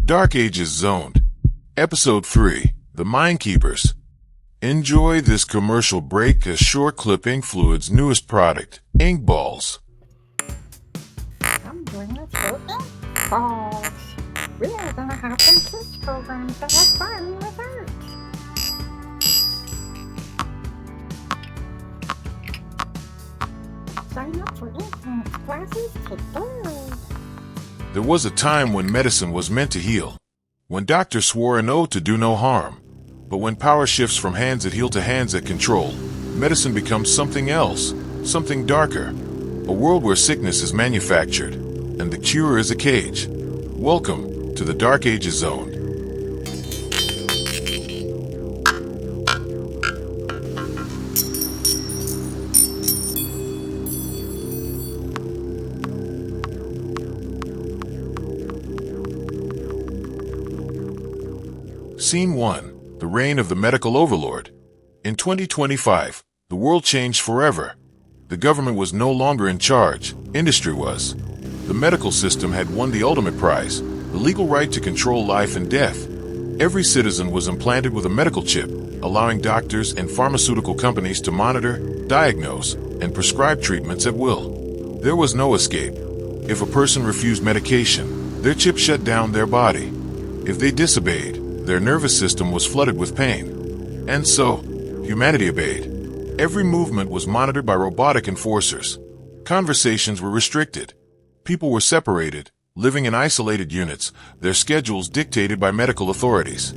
Dark Ages Zoned. Episode 3, The Mindkeepers. Enjoy this commercial break as short clip Inkfluence's newest product, ink balls. I'm doing this for ink balls. We are going to have some kids programs that have fun with art. Sign up for Inkfluence classes today. There was a time when medicine was meant to heal, when doctors swore an oath to do no harm. But when power shifts from hands that heal to hands that control, medicine becomes something else, something darker. A world where sickness is manufactured, and the cure is a cage. Welcome to the Dark Ages Zone. Scene 1. The Reign of the Medical Overlord. In 2025, the world changed forever. The government was no longer in charge, industry was. The medical system had won the ultimate prize, the legal right to control life and death. Every citizen was implanted with a medical chip, allowing doctors and pharmaceutical companies to monitor, diagnose, and prescribe treatments at will. There was no escape. If a person refused medication, their chip shut down their body. If they disobeyed, their nervous system was flooded with pain. And so, humanity obeyed. Every movement was monitored by robotic enforcers. Conversations were restricted. People were separated, living in isolated units, their schedules dictated by medical authorities.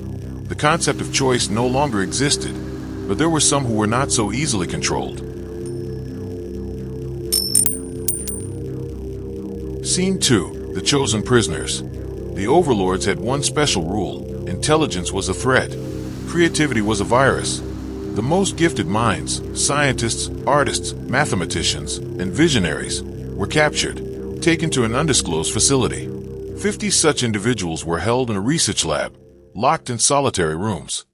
The concept of choice no longer existed, but there were some who were not so easily controlled. Scene 2. The Chosen Prisoners. The overlords had one special rule. Intelligence was a threat. Creativity was a virus. The most gifted minds, scientists, artists, mathematicians, and visionaries, were captured, taken to an undisclosed facility. 50 such individuals were held in a research lab, locked in solitary rooms.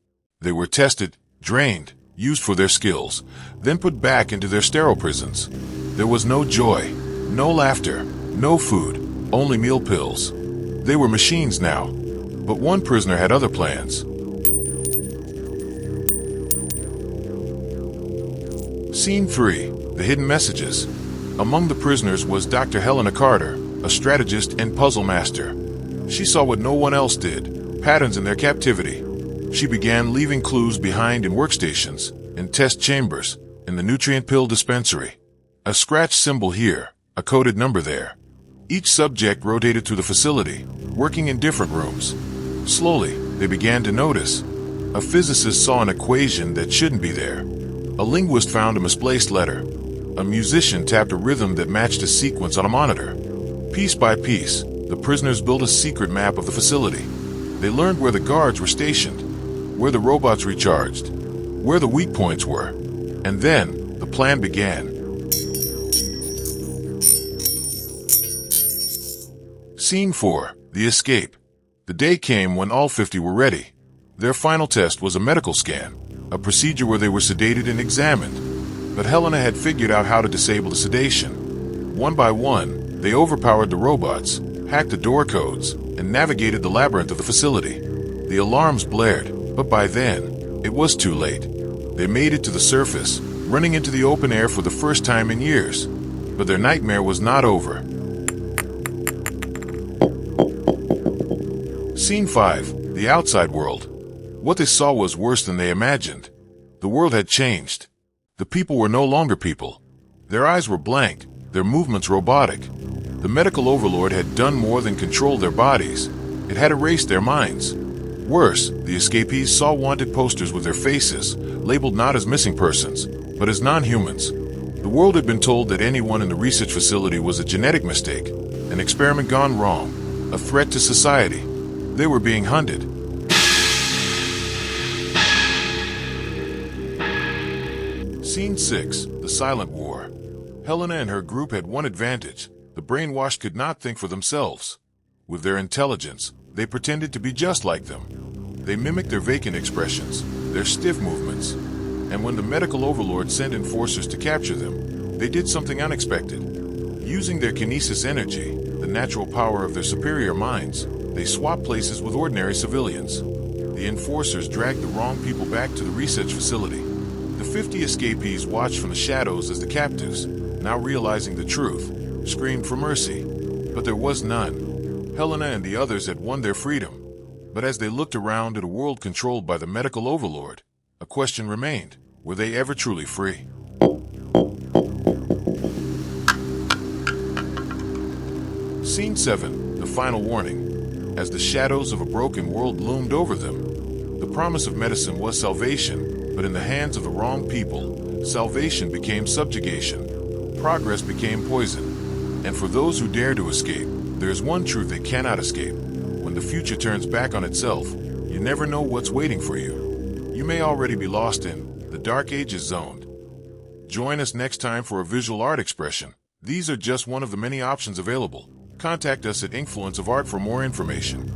They were tested, drained, used for their skills, then put back into their sterile prisons. There was no joy, no laughter, no food, only meal pills. They were machines now. But one prisoner had other plans. Scene 3. The Hidden Messages. Among the prisoners was Dr. Helena Carter, a strategist and puzzle master. She saw what no one else did, patterns in their captivity. She began leaving clues behind in workstations, in test chambers, in the nutrient pill dispensary. A scratch symbol here, a coded number there. Each subject rotated through the facility, working in different rooms. Slowly, they began to notice. A physicist saw an equation that shouldn't be there. A linguist found a misplaced letter. A musician tapped a rhythm that matched a sequence on a monitor. Piece by piece, the prisoners built a secret map of the facility. They learned where the guards were stationed, where the robots recharged, where the weak points were. And then, the plan began. Scene 4. The Escape. The day came when all 50 were ready. Their final test was a medical scan, a procedure where they were sedated and examined. But Helena had figured out how to disable the sedation. One by one, they overpowered the robots, hacked the door codes, and navigated the labyrinth of the facility. The alarms blared, but by then, it was too late. They made it to the surface, running into the open air for the first time in years. But their nightmare was not over. Scene 5. The Outside World. What they saw was worse than they imagined. The world had changed. The people were no longer people. Their eyes were blank, their movements robotic. The medical overlord had done more than control their bodies. It had erased their minds. Worse, the escapees saw wanted posters with their faces, labeled not as missing persons, but as non-humans. The world had been told that anyone in the research facility was a genetic mistake, an experiment gone wrong, a threat to society. They were being hunted. Scene 6. The Silent War. Helena and her group had one advantage. The brainwashed could not think for themselves. With their intelligence, they pretended to be just like them. They mimicked their vacant expressions, their stiff movements. And when the medical overlord sent enforcers to capture them, they did something unexpected. Using their kinesis energy, the natural power of their superior minds, They swapped places with ordinary civilians. The enforcers dragged the wrong people back to the research facility. The 50 escapees watched from the shadows as the captives, now realizing the truth, screamed for mercy. But there was none. Helena and the others had won their freedom. But as they looked around at a world controlled by the medical overlord, a question remained. Were they ever truly free? Scene 7, the final warning. As the shadows of a broken world loomed over them, the promise of medicine was salvation, but in the hands of the wrong people, salvation became subjugation. Progress became poison. And for those who dare to escape, there is one truth they cannot escape. When the future turns back on itself, you never know what's waiting for you. You may already be lost in the Dark Ages zoned. Join us next time for a visual art expression. These are just one of the many options available. Contact us at Inkfluence of Art for more information.